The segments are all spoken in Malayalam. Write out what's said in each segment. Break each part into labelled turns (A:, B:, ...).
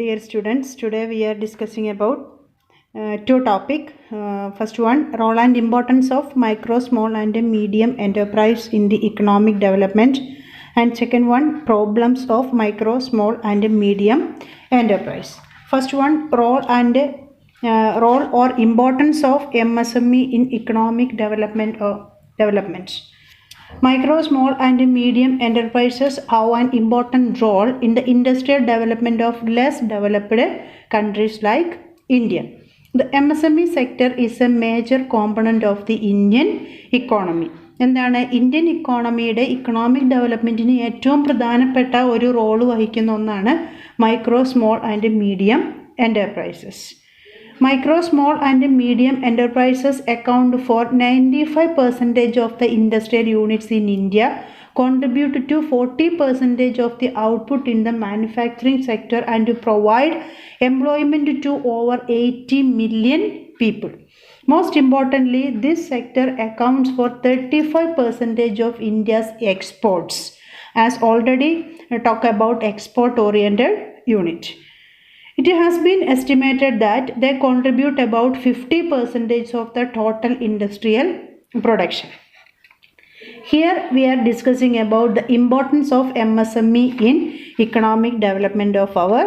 A: Dear students, today we are discussing about two topics. First one, role and importance of micro, small and medium enterprise in the economic development. And second one, problems of micro, small and medium enterprise. First one, role or importance of MSME in economic development or development. Micro, small and medium enterprises have an important role in the industrial development of less developed countries like India. The MSME sector is a major component of the Indian economy. എന്താണ് ഇന്ത്യൻ ഇക്കോണമിയുടെ ഇക്കണോമിക് ഡെവലപ്മെൻറ്റിന് ഏറ്റവും പ്രധാനപ്പെട്ട ഒരു റോള് വഹിക്കുന്ന ഒന്നാണ് micro small and medium enterprises. Micro, small and medium enterprises account for 95% of the industrial units in India, contribute to 40% of the output in the manufacturing sector and provide employment to over 80 million people. Most importantly, this sector accounts for 35% of India's exports. As already talked about export-oriented unit. It has been estimated that they contribute about 50% of the total industrial production. Here we are discussing about the importance of MSME in economic development of our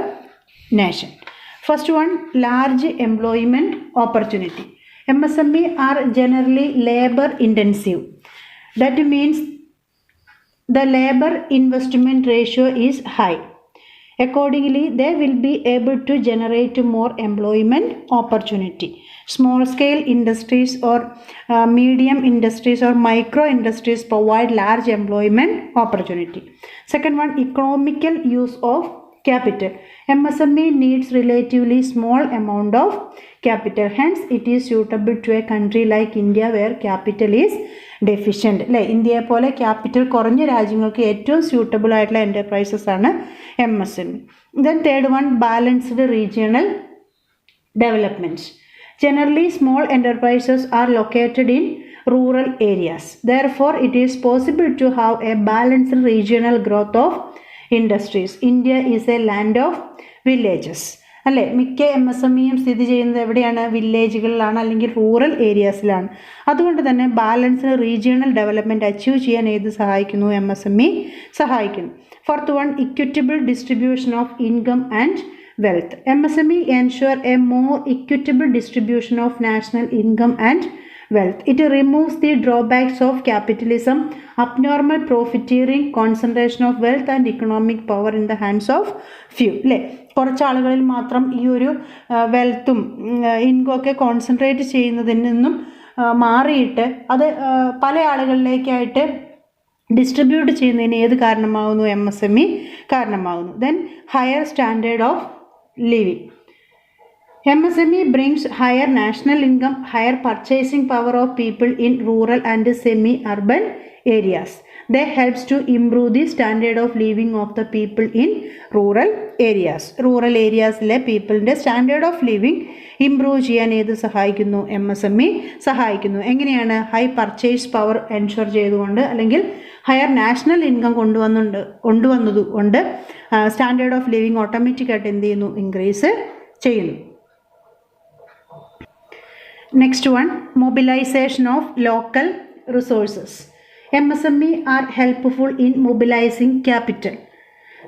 A: nation. First one, large employment opportunity. MSME are generally labor intensive. That means the labor investment ratio is high. Accordingly, they will be able to generate more employment opportunity. Small scale industries or medium industries or micro industries provide large employment opportunity. Second one, economical use of capital. MSME needs relatively small amount of capital. Hence, it is suitable to a country like India where capital is deficient അല്ലേ. ഇന്ത്യയെ പോലെ ക്യാപിറ്റൽ കുറഞ്ഞ രാജ്യങ്ങൾക്ക് ഏറ്റവും സ്യൂട്ടബിൾ ആയിട്ടുള്ള എൻ്റർപ്രൈസസ് ആണ് MSME. Then third one, balanced regional development. Generally, small enterprises are located in rural areas. Therefore, it is possible to have a balanced regional growth of industries. India is a land of villages. അല്ലേ, മിക്ക MSMEയും സ്ഥിതി ചെയ്യുന്നത് എവിടെയാണ്? വില്ലേജുകളിലാണ് അല്ലെങ്കിൽ റൂറൽ ഏരിയാസിലാണ്. അതുകൊണ്ട് തന്നെ ബാലൻസ്ഡ് റീജിയണൽ ഡെവലപ്മെൻറ്റ് അച്ചീവ് ചെയ്യാൻ ഏത് സഹായിക്കുന്നു? MSME സഹായിക്കുന്നു. Fourth one, equitable distribution of income and wealth. MSME ensure a more equitable distribution of national income and wealth. It removes the drawbacks of capitalism, abnormal profiteering, concentration of wealth and economic power in the hands of few. അല്ലേ, കുറച്ച് ആളുകളിൽ മാത്രം ഈ ഒരു വെൽത്തും ഇൻകം ഒക്കെ കോൺസെൻട്രേറ്റ് ചെയ്യുന്നതിൽ നിന്നും മാറിയിട്ട് അത് പല ആളുകളിലേക്കായിട്ട് ഡിസ്ട്രിബ്യൂട്ട് ചെയ്യുന്നതിന് ഏത് കാരണമാകുന്നു? MSME കാരണമാകുന്നു. Then higher standard of living. MSME brings higher national income, higher purchasing power of people in rural and semi-urban areas. They helps to improve the standard of living of the people in rural areas. Rural areasലെ പീപ്പിളിൻ്റെ സ്റ്റാൻഡേർഡ് ഓഫ് ലിവിങ് ഇംപ്രൂവ് ചെയ്യാൻ ഏത് സഹായിക്കുന്നു? MSME സഹായിക്കുന്നു. എങ്ങനെയാണ്? ഹൈ പർച്ചേസ് പവർ എൻഷുർ ചെയ്തുകൊണ്ട് അല്ലെങ്കിൽ ഹയർ നാഷണൽ ഇൻകം കൊണ്ടുവന്നതുകൊണ്ട് സ്റ്റാൻഡേർഡ് ഓഫ് ലിവിങ് ഓട്ടോമാറ്റിക്കായിട്ട് എന്ത് ചെയ്യുന്നു? ഇൻക്രീസ് ചെയ്യുന്നു. Next one, mobilisation of local resources. MSME are helpful in mobilizing capital.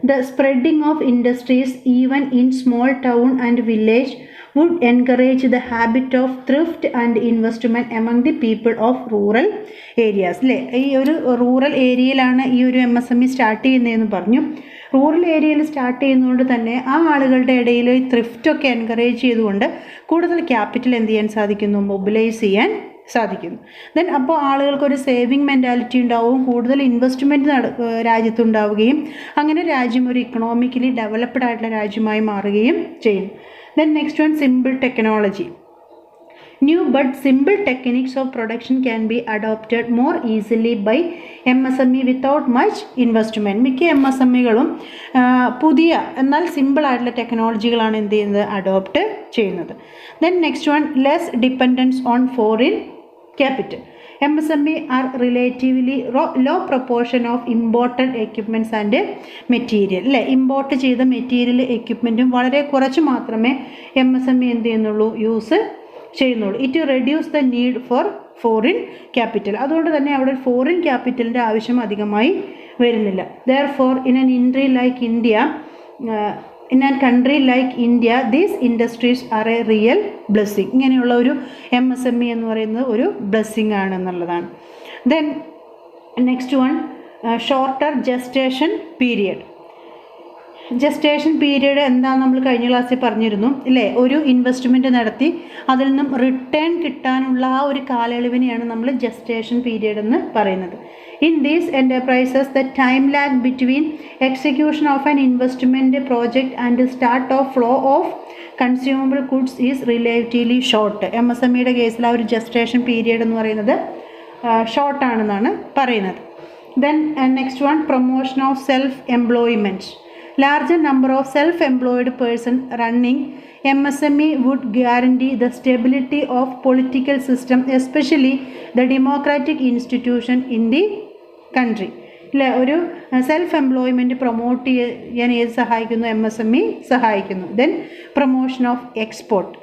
A: The spreading of industries even in small town and village would encourage the habit of thrift and investment among the people of rural areas. അല്ലേ, ഈ ഒരു റൂറൽ ഏരിയയിലാണ് ഈ ഒരു MSME സ്റ്റാർട്ട് ചെയ്യുന്നതെന്ന് പറഞ്ഞു. റൂറൽ ഏരിയയിൽ സ്റ്റാർട്ട് ചെയ്യുന്നതുകൊണ്ട് തന്നെ ആ ആളുകളുടെ ഇടയിൽ ഈ ത്രിഫ്റ്റൊക്കെ എൻകറേജ് ചെയ്തുകൊണ്ട് കൂടുതൽ ക്യാപിറ്റൽ എന്ത് ചെയ്യാൻ സാധിക്കുന്നു? മൊബിലൈസ് ചെയ്യാൻ സാധിക്കുന്നു. ദെൻ അപ്പോൾ ആളുകൾക്കൊരു സേവിങ് മെൻറ്റാലിറ്റി ഉണ്ടാവും, കൂടുതൽ ഇൻവെസ്റ്റ്മെൻറ്റ് രാജ്യത്തുണ്ടാവുകയും അങ്ങനെ രാജ്യം ഒരു ഇക്കണോമിക്കലി ഡെവലപ്ഡ് ആയിട്ടുള്ള രാജ്യമായി മാറുകയും ചെയ്യുന്നു. Then next one, simple technology. New but simple techniques of production can be adopted more easily by MSME without much investment. മിക്ക MSMEകളും പുതിയ എന്നാൽ സിമ്പിൾ ആയിട്ടുള്ള ടെക്നോളജികളാണ് എന്ത് ചെയ്യുന്നത്? അഡോപ്റ്റ് ചെയ്യുന്നത്. Then next one, less dependence on foreign capital. MSME are relatively low proportion of imported equipments and material. അല്ലേ, ഇമ്പോർട്ട് ചെയ്ത മെറ്റീരിയൽ എക്യുപ്മെൻറ്റും വളരെ കുറച്ച് മാത്രമേ MSME എന്ത് ചെയ്യുന്നുള്ളൂ, യൂസ് ചെയ്യുന്നുള്ളൂ. It reduce the need for foreign capital. അതുകൊണ്ട് തന്നെ അവിടെ ഫോറിൻ ക്യാപിറ്റലിൻ്റെ ആവശ്യം അധികമായി വരുന്നില്ല. Therefore, in a country like India, these industries are a real blessing. ഇങ്ങനെയുള്ള ഒരു MSME എന്ന് പറയുന്നത് ഒരു ബ്ലെസ്സിങ് ആണെന്നുള്ളതാണ്. Then next one, shorter gestation period. Gestation period എന്താണെന്ന് നമ്മൾ കഴിഞ്ഞ ക്ലാസ്സിൽ പറഞ്ഞിരുന്നു അല്ലേ. ഒരു ഇൻവെസ്റ്റ്മെൻറ്റ് നടത്തി അതിൽ നിന്നും റിട്ടേൺ കിട്ടാനുള്ള ആ ഒരു കാലയളവിനെയാണ് നമ്മൾ ജസ്റ്റേഷൻ പീരീഡ് എന്ന് പറയുന്നത്. In these enterprises the time lag between execution of an investment project and start of flow of consumable goods is relatively short. MSMEയുടെ കേസിൽ ആ ഒരു ജസ്റ്റേഷൻ പീരീഡ് എന്ന് പറയുന്നത് ഷോർട്ടാണെന്നാണ് പറയുന്നത്. Then next one, promotion of self employment. Larger number of self-employed person running MSME would guarantee the stability of political system, especially the democratic institution in the country. അല്ലേ, ഒരു സെൽഫ് എംപ്ലോയ്മെൻറ്റ് പ്രൊമോട്ട് ചെയ്യാൻ ഏത് സഹായിക്കുന്നു, MSME സഹായിക്കുന്നു. Then promotion of export.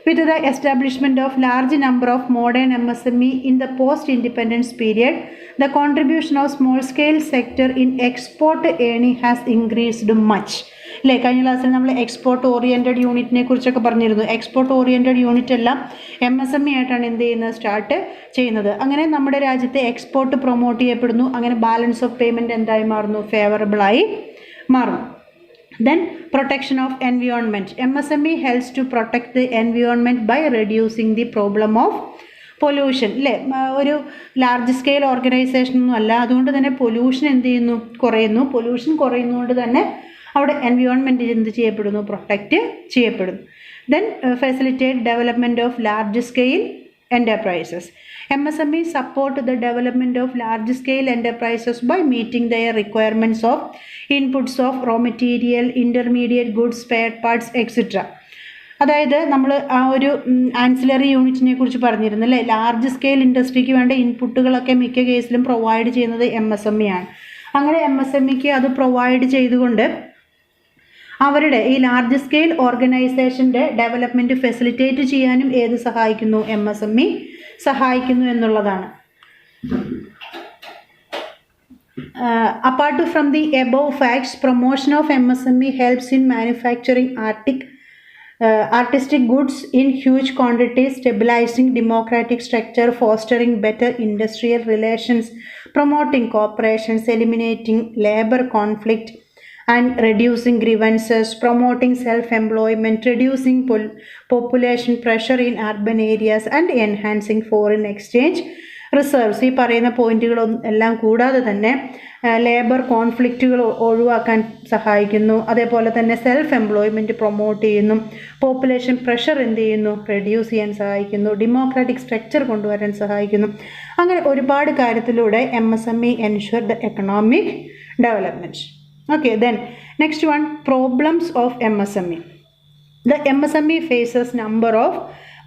A: With the establishment of large number of modern MSME in the post-independence period, the contribution of small-scale sector in export earning has increased much. അല്ലേ, കഴിഞ്ഞ ക്ലാസ്സിൽ നമ്മൾ എക്സ്പോർട്ട് ഓറിയൻറ്റഡ് യൂണിറ്റിനെ കുറിച്ചൊക്കെ പറഞ്ഞിരുന്നു. എക്സ്പോർട്ട് ഓറിയൻറ്റഡ് യൂണിറ്റ് എല്ലാം MSME ആയിട്ടാണ് എന്ത് ചെയ്യുന്നത്, സ്റ്റാർട്ട് ചെയ്യുന്നത്. അങ്ങനെ നമ്മുടെ രാജ്യത്തെ എക്സ്പോർട്ട് പ്രൊമോട്ട് ചെയ്യപ്പെടുന്നു. അങ്ങനെ ബാലൻസ് ഓഫ് പേയ്മെൻറ്റ് എന്തായി മാറുന്നു, ഫേവറബിളായി മാറുന്നു. Then protection of environment. MSME helps to protect the environment by reducing the problem of pollution. അല്ലേ, ഒരു ലാർജ് സ്കെയിൽ ഓർഗനൈസേഷൻ ഒന്നും അല്ല, അതുകൊണ്ട് തന്നെ പൊല്യൂഷൻ എന്ത് ചെയ്യുന്നു, കുറയുന്നു. പൊല്യൂഷൻ കുറയുന്നതുകൊണ്ട് തന്നെ അവിടെ എൻവയോൺമെൻറ്റ് എന്ത് ചെയ്യപ്പെടുന്നു, പ്രൊട്ടക്റ്റ് ചെയ്യപ്പെടുന്നു. Then facilitate development of large scale enterprises. MSME support the development of large scale enterprises by meeting their requirements of inputs of raw material, intermediate goods, spare parts, etc. അതായത് നമ്മൾ ആ ഒരു ആൻസിലറി യൂണിറ്റിനെ കുറിച്ച് പറഞ്ഞിരുന്നു അല്ലേ. ലാർജ് സ്കെയിൽ ഇൻഡസ്ട്രിക്ക് വേണ്ട ഇൻപുട്ടുകളൊക്കെ മിക്ക കേസിലും പ്രൊവൈഡ് ചെയ്യുന്നത് MSME ആണ്. അങ്ങനെ MSMEക്ക് അത് പ്രൊവൈഡ് ചെയ്തുകൊണ്ട് അവരുടെ ഈ ലാർജ് സ്കെയിൽ ഓർഗനൈസേഷൻ്റെ ഡെവലപ്മെൻറ്റ് ഫെസിലിറ്റേറ്റ് ചെയ്യാനും ഏത് സഹായിക്കുന്നു, MSME സഹായിക്കുന്നു എന്നുള്ളതാണ്. Apart from the above facts, promotion of MSME helps in manufacturing artistic goods in huge quantities, stabilizing democratic structure, fostering better industrial relations, promoting cooperations, eliminating labor conflict and reducing grievances, promoting self-employment, reducing population pressure in urban areas and enhancing foreign exchange reserves. ഈ പറയുന്ന പോയിന്റുകളൊന്നും എല്ലാം കൂടാതെ തന്നെ ലേബർ കോൺഫ്ലിക്റ്റുകൾ ഒഴിവാക്കാൻ സഹായിക്കുന്നു. അതേപോലെ തന്നെ സെൽഫ് എംപ്ലോയ്മെൻറ്റ് പ്രൊമോട്ട് ചെയ്യുന്നു. പോപ്പുലേഷൻ പ്രഷർ എന്ത് ചെയ്യുന്നു, റെഡ്യൂസ് ചെയ്യാൻ സഹായിക്കുന്നു. ഡെമോക്രാറ്റിക് സ്ട്രക്ചർ കൊണ്ടുവരാൻ സഹായിക്കുന്നു. അങ്ങനെ ഒരുപാട് കാര്യത്തിലൂടെ MSME ensure the economic development. Okay, then next one, problems of MSME. The MSME faces number of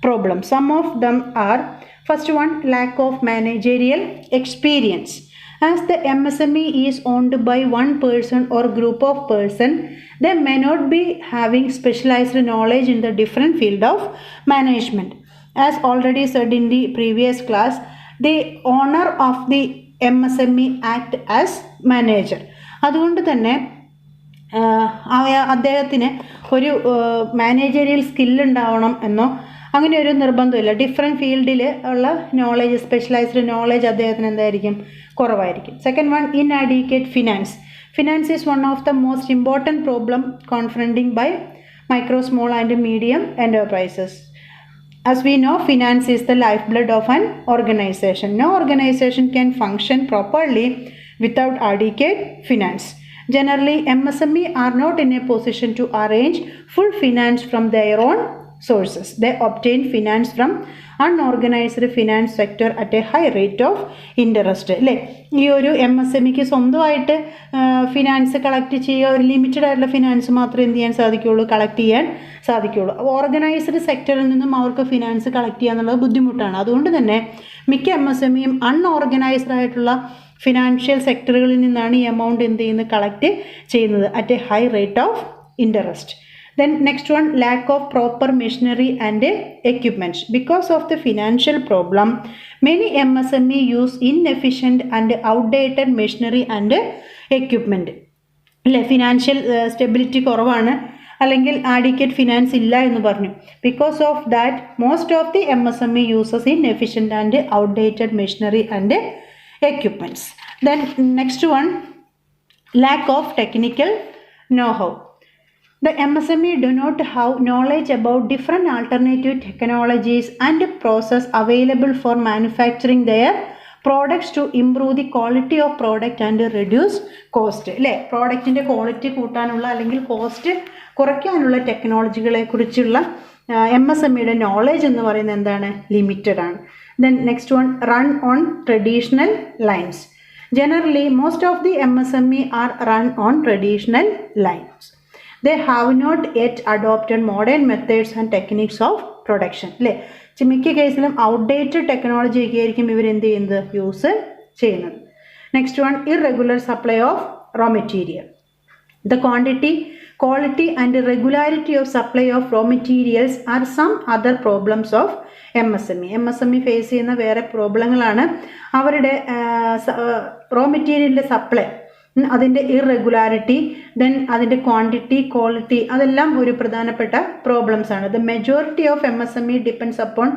A: problems. Some of them are, first one, lack of managerial experience. As the MSME is owned by one person or group of person, they may not be having specialized knowledge in the different field of management. As already said in the previous class, the owner of the MSME act as manager. അതുകൊണ്ട് തന്നെ അദ്ദേഹത്തിന് ഒരു മാനേജറിയൽ സ്കില്ലുണ്ടാവണം എന്നോ അങ്ങനെ ഒരു നിർബന്ധമില്ല. ഡിഫറെൻറ്റ് ഫീൽഡിൽ ഉള്ള നോളേജ്, സ്പെഷ്യലൈസ്ഡ് നോളേജ് അദ്ദേഹത്തിന് എന്തായിരിക്കും, കുറവായിരിക്കും. Second one, inadequate finance. Finance is one of the most important problem confronting by micro, small and medium enterprises. As we know, finance is the lifeblood of an organization. No organization can function properly without adequate finance. Generally, MSME are not in a position to arrange full finance from their own sources. They obtain finance from unorganized finance sector at a high rate of interest. അല്ലേ, ഈ ഒരു MSMEക്ക് സ്വന്തമായിട്ട് ഫിനാൻസ് കളക്ട് ചെയ്യുക, ഒരു ലിമിറ്റഡ് ആയിട്ടുള്ള ഫിനാൻസ് മാത്രമേ എന്ത് ചെയ്യാൻ സാധിക്കുകയുള്ളൂ, കളക്ട് ചെയ്യാൻ സാധിക്കുകയുള്ളൂ. ഓർഗനൈസ്ഡ് സെക്ടറിൽ നിന്നും അവർക്ക് ഫിനാൻസ് കളക്ട് ചെയ്യുക എന്നുള്ളത് ബുദ്ധിമുട്ടാണ്. അതുകൊണ്ട് തന്നെ മിക്ക MSMEയും അൺഓർഗനൈസ്ഡ് ആയിട്ടുള്ള ഫിനാൻഷ്യൽ സെക്ടറുകളിൽ നിന്നാണ് ഈ എമൗണ്ട് എന്ത് ചെയ്യുന്നത്, കളക്ട് ചെയ്യുന്നത് at A high rate of interest. Then next one, lack of proper machinery and equipment. Because of the financial problem, many MSME use inefficient and outdated machinery and equipment. അല്ലേ, ഫിനാൻഷ്യൽ സ്റ്റെബിലിറ്റി കുറവാണ്, അല്ലെങ്കിൽ ആഡിക്വേറ്റ് ഫിനാൻസ് ഇല്ല എന്ന് പറഞ്ഞു. Because of that most of the MSME uses inefficient and outdated machinery and equipments. Then next one, lack of technical know-how. The MSME do not have knowledge about different alternative technologies and process available for manufacturing their products to improve the quality of product and reduce cost. അല്ലേ, പ്രോഡക്റ്റിൻ്റെ ക്വാളിറ്റി കൂട്ടാനുള്ള അല്ലെങ്കിൽ കോസ്റ്റ് കുറയ്ക്കാനുള്ള ടെക്നോളജികളെ കുറിച്ചുള്ള MSMEയുടെ നോളേജ് എന്ന് പറയുന്നത് എന്താണ്, ലിമിറ്റഡ് ആണ്. Then next one, run on traditional lines. Generally, most of the MSME are run on traditional lines. They have not yet adopted modern methods and techniques of production. അല്ലേ, മിക്ക കേസിലും ഔട്ട്ഡേറ്റഡ് ടെക്നോളജി ഒക്കെ ആയിരിക്കും ഇവരെന്ത് ചെയ്യുന്നത്, യൂസ് ചെയ്യുന്നത്. Next one, irregular supply of raw material. The quality and regularity of supply of raw materials are some other problems of MSME. MSME face ചെയ്യുന്ന വേറെ പ്രോബ്ലങ്ങളാണ് അവരുടെ റോ മെറ്റീരിയലിൻ്റെ സപ്ലൈ, അതിൻ്റെ ഇറഗുലാരിറ്റി, ദെൻ അതിൻ്റെ ക്വാണ്ടിറ്റി, ക്വാളിറ്റി, അതെല്ലാം ഒരു പ്രധാനപ്പെട്ട പ്രോബ്ലംസ് ആണ്. The majority of MSME depends upon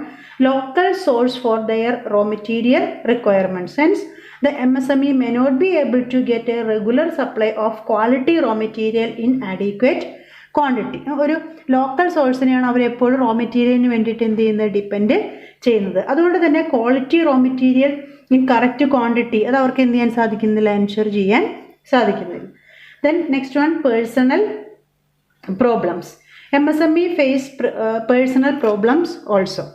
A: local source for their raw material requirements. Hence the MSME may not be able to get a regular supply of quality raw material in adequate quantity. ഒരു ലോക്കൽ സോഴ്സിനെയാണ് അവർ എപ്പോഴും റോ മെറ്റീരിയലിന് വേണ്ടിയിട്ട് എന്ത് ചെയ്യുന്നത്, ഡിപ്പെൻഡ് ചെയ്യുന്നത്. അതുകൊണ്ട് തന്നെ quality raw material in correct quantity അത് അവർക്ക് എന്ത് ചെയ്യാൻ സാധിക്കുന്നില്ല, എൻഷുർ ചെയ്യാൻ സാധിക്കുന്നില്ല. Then next one, personal problems. MSME face personal problems also.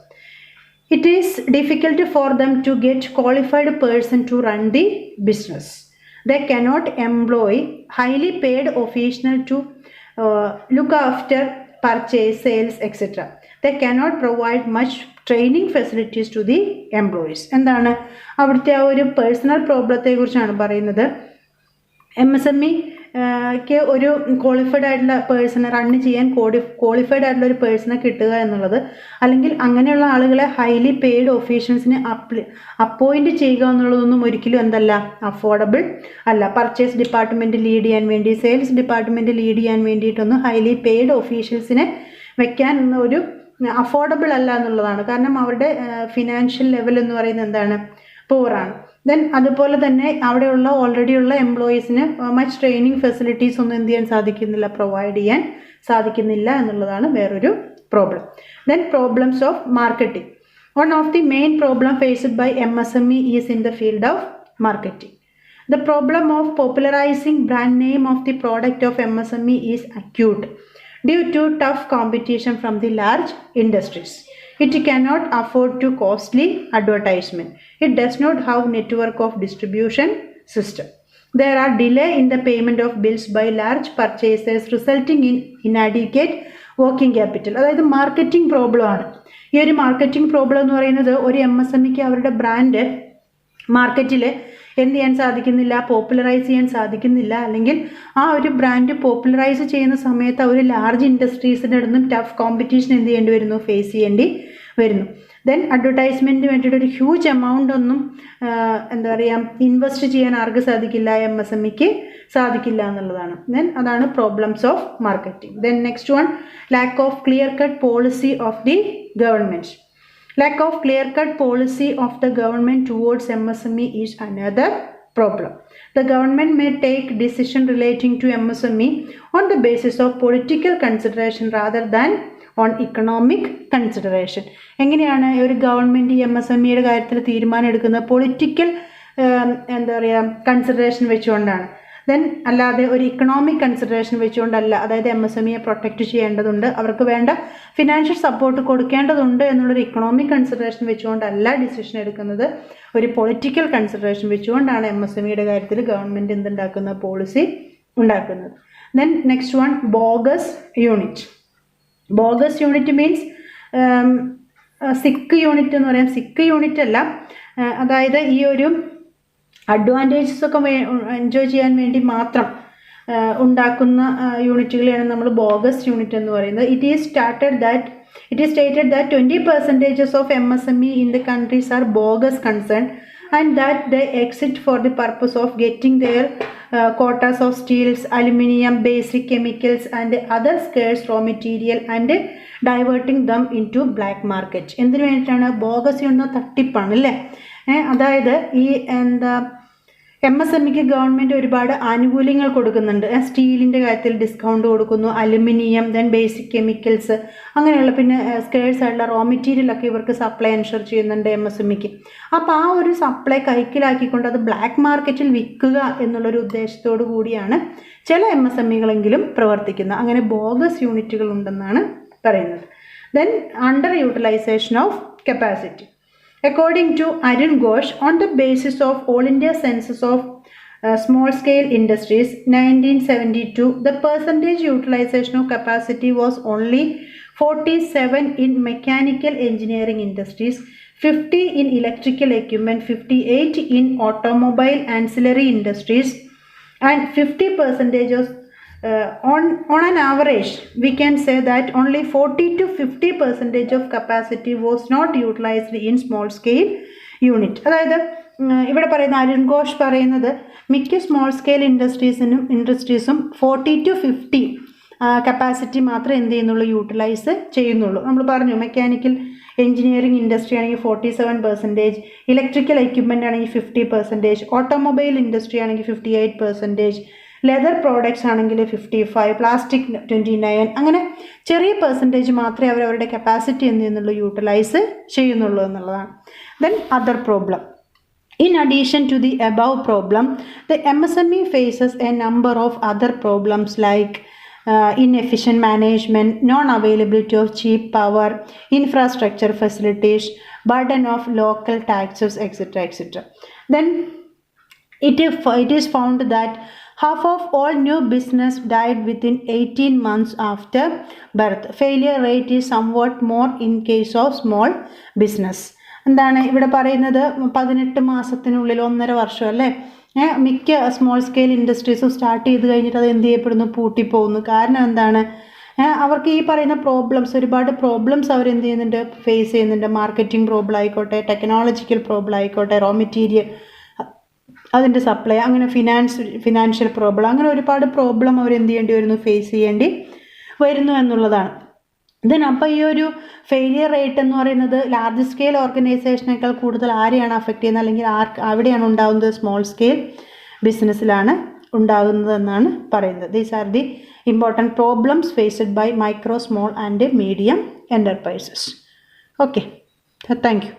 A: It is difficult for them to get qualified person to run the business. They cannot employ highly paid official to look after purchase, sales, etc. They cannot provide much training facilities to the employees. എന്താണ് അവിടുത്തെ ആ ഒരു പേഴ്സണൽ പ്രോബ്ലത്തെ കുറിച്ചാണ് പറയുന്നത്. MSMEക്ക് ഒരു ക്വാളിഫൈഡ് ആയിട്ടുള്ള പേഴ്സണെ റൺ ചെയ്യാൻ ക്വാളിഫൈഡ് ആയിട്ടുള്ള ഒരു പേഴ്സണെ കിട്ടുക എന്നുള്ളത്, അല്ലെങ്കിൽ അങ്ങനെയുള്ള ആളുകളെ ഹൈലി പെയ്ഡ് ഒഫീഷ്യൽസിനെ അപ്പോയിൻറ്റ് ചെയ്യുക എന്നുള്ളതൊന്നും ഒരിക്കലും എന്തല്ല, അഫോർഡബിൾ അല്ല. പർച്ചേസ് ഡിപ്പാർട്ട്മെൻറ്റ് ലീഡ് ചെയ്യാൻ വേണ്ടി, സെയിൽസ് ഡിപ്പാർട്ട്മെൻറ്റ് ലീഡ് ചെയ്യാൻ വേണ്ടിയിട്ടൊന്നും ഹൈലി പെയ്ഡ് ഒഫീഷ്യൽസിനെ വെക്കാൻ ഒരു അഫോർഡബിൾ അല്ല എന്നുള്ളതാണ്. കാരണം അവരുടെ ഫിനാൻഷ്യൽ ലെവൽ എന്ന് പറയുന്നത് എന്താണ്, പൂറാണ്. ദെൻ അതുപോലെ തന്നെ അവിടെയുള്ള ഓൾറെഡിയുള്ള എംപ്ലോയീസിന് മച്ച് ട്രെയിനിങ് ഫെസിലിറ്റീസ് ഒന്നും എന്ത് ചെയ്യാൻ സാധിക്കുന്നില്ല, പ്രൊവൈഡ് ചെയ്യാൻ സാധിക്കുന്നില്ല എന്നുള്ളതാണ് വേറൊരു problem. Then problems of marketing. One of the main problem faced by MSME is in the field of marketing. The problem of popularizing brand name of the product of MSME is acute due to tough competition from the large industries. It cannot afford to costly advertisement. It does not have network of distribution system. There are delay in the payment of bills by large purchasers resulting in inadequate working capital. അതായത് മാർക്കറ്റിംഗ് പ്രോബ്ലം ആണ്. ഈ ഒരു മാർക്കറ്റിംഗ് പ്രോബ്ലം എന്ന് പറയുന്നത് ഒരു MSMEക്ക് അവരുടെ ബ്രാൻഡ് മാർക്കറ്റിൽ എന്ത് ചെയ്യാൻ സാധിക്കുന്നില്ല, പോപ്പുലറൈസ് ചെയ്യാൻ സാധിക്കുന്നില്ല. അല്ലെങ്കിൽ ആ ഒരു ബ്രാൻഡ് പോപ്പുലറൈസ് ചെയ്യുന്ന സമയത്ത് അവർ ലാർജ് ഇൻഡസ്ട്രീസിൻ്റെ അടുത്തും ടഫ് കോമ്പറ്റീഷൻ എന്ത് ചെയ്യേണ്ടി വരുന്നു, ഫേസ് ചെയ്യേണ്ടി വരുന്നു. ദെൻ അഡ്വർടൈസ്മെൻറ്റിന് വേണ്ടിയിട്ട് ഒരു ഹ്യൂജ് എമൗണ്ട് ഒന്നും എന്താ പറയുക ഇൻവെസ്റ്റ് ചെയ്യാൻ ആർക്ക് സാധിക്കില്ല, MSMEക്ക് സാധിക്കില്ല എന്നുള്ളതാണ്. ദെൻ അതാണ് problems of marketing. Then next one, lack of clear cut policy of the government. Lack of clear-cut policy of the government towards MSME is another problem. The government may take decision relating to MSME on the basis of political consideration rather than on economic consideration. എങ്ങനെയാണ് ഒരു ഗവൺമെൻറ് MSMEയുടെ കാര്യത്തിൽ തീരുമാനം എടുക്കുന്നത്? പൊളിറ്റിക്കൽ എന്താ പറയുക കൺസിഡറേഷൻ വെച്ചുകൊണ്ടാണ്. ദെൻ അല്ലാതെ ഒരു ഇക്കണോമിക് കൺസിഡറേഷൻ വെച്ചുകൊണ്ടല്ല, അതായത് MSMEയെ പ്രൊട്ടക്റ്റ് ചെയ്യേണ്ടതുണ്ട്, അവർക്ക് വേണ്ട ഫിനാൻഷ്യൽ സപ്പോർട്ട് കൊടുക്കേണ്ടതുണ്ട് എന്നുള്ളൊരു ഇക്കണോമിക് കൺസിഡറേഷൻ വെച്ചുകൊണ്ടല്ല ഡിസിഷൻ എടുക്കുന്നത്, ഒരു പൊളിറ്റിക്കൽ കൺസിഡറേഷൻ വെച്ചുകൊണ്ടാണ് MSMEയുടെ കാര്യത്തിൽ ഗവൺമെൻറ് എന്തുണ്ടാക്കുന്ന പോളിസി ഉണ്ടാക്കുന്നത്. Then next one, bogus unit. Bogus unit means സിക്ക് യൂണിറ്റ് എന്ന് പറയാം. സിക്ക് യൂണിറ്റ് അല്ല, അതായത് ഈ ഒരു അഡ്വാൻറ്റേജസ് ഒക്കെ എൻജോയ് ചെയ്യാൻ വേണ്ടി മാത്രം ഉണ്ടാക്കുന്ന യൂണിറ്റുകളെയാണ് നമ്മൾ ബോഗസ് യൂണിറ്റ് എന്ന് പറയുന്നത്. It is stated that 20% of MSME in the countries are bogus concern and that they exist for the purpose of getting their quotas of steels, aluminium, basic chemicals and other scarce raw material and diverting them into black market. എന്തിനു വേണ്ടിയിട്ടാണ്? ബോഗസ് യൂണിറ്റ് തട്ടിപ്പാണ് അല്ലേ. അതായത് ഈ MSMEക്ക് ഗവൺമെൻറ് ഒരുപാട് ആനുകൂല്യങ്ങൾ കൊടുക്കുന്നുണ്ട്. സ്റ്റീലിൻ്റെ കാര്യത്തിൽ ഡിസ്കൗണ്ട് കൊടുക്കുന്നു, അലുമിനിയം, ദെൻ ബേസിക് കെമിക്കൽസ്, അങ്ങനെയുള്ള പിന്നെ സ്കേഴ്സ് ആയിട്ടുള്ള റോ മെറ്റീരിയലൊക്കെ ഇവർക്ക് സപ്ലൈ എൻഷുർ ചെയ്യുന്നുണ്ട് MSMEക്ക്. അപ്പോൾ ആ ഒരു സപ്ലൈ കൈക്കലാക്കിക്കൊണ്ട് അത് ബ്ലാക്ക് മാർക്കറ്റിൽ വിൽക്കുക എന്നുള്ളൊരു ഉദ്ദേശത്തോടു കൂടിയാണ് ചില MSMEകളെങ്കിലും പ്രവർത്തിക്കുന്നത്. അങ്ങനെ ബോഗസ് യൂണിറ്റുകൾ ഉണ്ടെന്നാണ് പറയുന്നത്. Then under utilization of capacity. According to Arun Ghosh, on the basis of All India Census of Small Scale Industries 1972, the percentage utilization of capacity was only 47 in mechanical engineering industries, 50 in electrical equipment, 58 in automobile ancillary industries, and 50% of on an average, we can say that only 40 to 50% of capacity was not utilized in small scale unit. അതായത് ഇവിടെ പറയുന്ന അരുൺ ഘോഷ് പറയുന്നത് മിക്ക സ്മോൾ സ്കെയിൽ ഇൻഡസ്ട്രീസും 40 to 50 കപ്പാസിറ്റി മാത്രമേ എന്ത് ചെയ്യുന്നുള്ളൂ, യൂട്ടിലൈസ് ചെയ്യുന്നുള്ളൂ. നമ്മൾ പറഞ്ഞു മെക്കാനിക്കൽ എഞ്ചിനീയറിംഗ് ഇൻഡസ്ട്രി ആണെങ്കിൽ 47%, ഇലക്ട്രിക്കൽ എക്യുപ്മെൻ്റ് ആണെങ്കിൽ 50%, ഓട്ടോമൊബൈൽ ഇൻഡസ്ട്രി ആണെങ്കിൽ 58%, ലെതർ പ്രോഡക്ട്സ് ആണെങ്കിൽ 55, പ്ലാസ്റ്റിക് 29, അങ്ങനെ ചെറിയ പെർസെൻറ്റേജ് മാത്രമേ അവരവരുടെ കപ്പാസിറ്റി എന്ത് ചെയ്യുന്നുള്ളൂ, യൂട്ടിലൈസ് ചെയ്യുന്നുള്ളൂ എന്നുള്ളതാണ്. Then other problem. In addition to the above problem, the MSME faces a number of other problems like inefficient management, non-availability of cheap power, infrastructure facilities, burden of local taxes, etc. etc. Then it is found that half of all new business died within 18 months after birth. Failure rate is somewhat more in case of small business. എന്താണ് ഇവിടെ പറയുന്നത്? 18 മാസത്തിനുള്ളിൽ 1.5 വർഷം അല്ലേ, മിക്ക സ്മോൾ സ്കെയിൽ ഇൻഡസ്ട്രീസും സ്റ്റാർട്ട് ചെയ്ത് കഴിഞ്ഞിട്ട് അത് എന്ത് ചെയ്യപ്പെടുന്നു, പൂട്ടിപ്പോകുന്നു. കാരണം എന്താണ്? അവർക്ക് ഈ പറയുന്ന പ്രോബ്ലംസ്, ഒരുപാട് പ്രോബ്ലംസ് അവരെന്ത് ചെയ്യുന്നുണ്ട്, ഫേസ് ചെയ്യുന്നുണ്ട്. മാർക്കറ്റിംഗ് പ്രോബ്ലം ആയിക്കോട്ടെ, ടെക്നോളജിക്കൽ പ്രോബ്ലം ആയിക്കോട്ടെ, റോ മെറ്റീരിയൽ അതിൻ്റെ സപ്ലൈ, അങ്ങനെ ഫിനാൻഷ്യൽ പ്രോബ്ലം, അങ്ങനെ ഒരുപാട് പ്രോബ്ലം അവരെന്ത് ചെയ്യേണ്ടി വരുന്നു, ഫേസ് ചെയ്യേണ്ടി വരുന്നു എന്നുള്ളതാണ്. ദെൻ അപ്പോൾ ഈ ഒരു ഫെയിലിയർ റേറ്റ് എന്ന് പറയുന്നത് ലാർജ് സ്കെയിൽ ഓർഗനൈസേഷനേക്കാൾ കൂടുതൽ ആരെയാണ് അഫക്റ്റ് ചെയ്യുന്നത്, അല്ലെങ്കിൽ അവിടെയാണ് ഉണ്ടാകുന്നത്, സ്മോൾ സ്കെയിൽ ബിസിനസ്സിലാണ് ഉണ്ടാകുന്നതെന്നാണ് പറയുന്നത്. These are the important problems faced by micro, small and medium enterprises. Okay, thank U.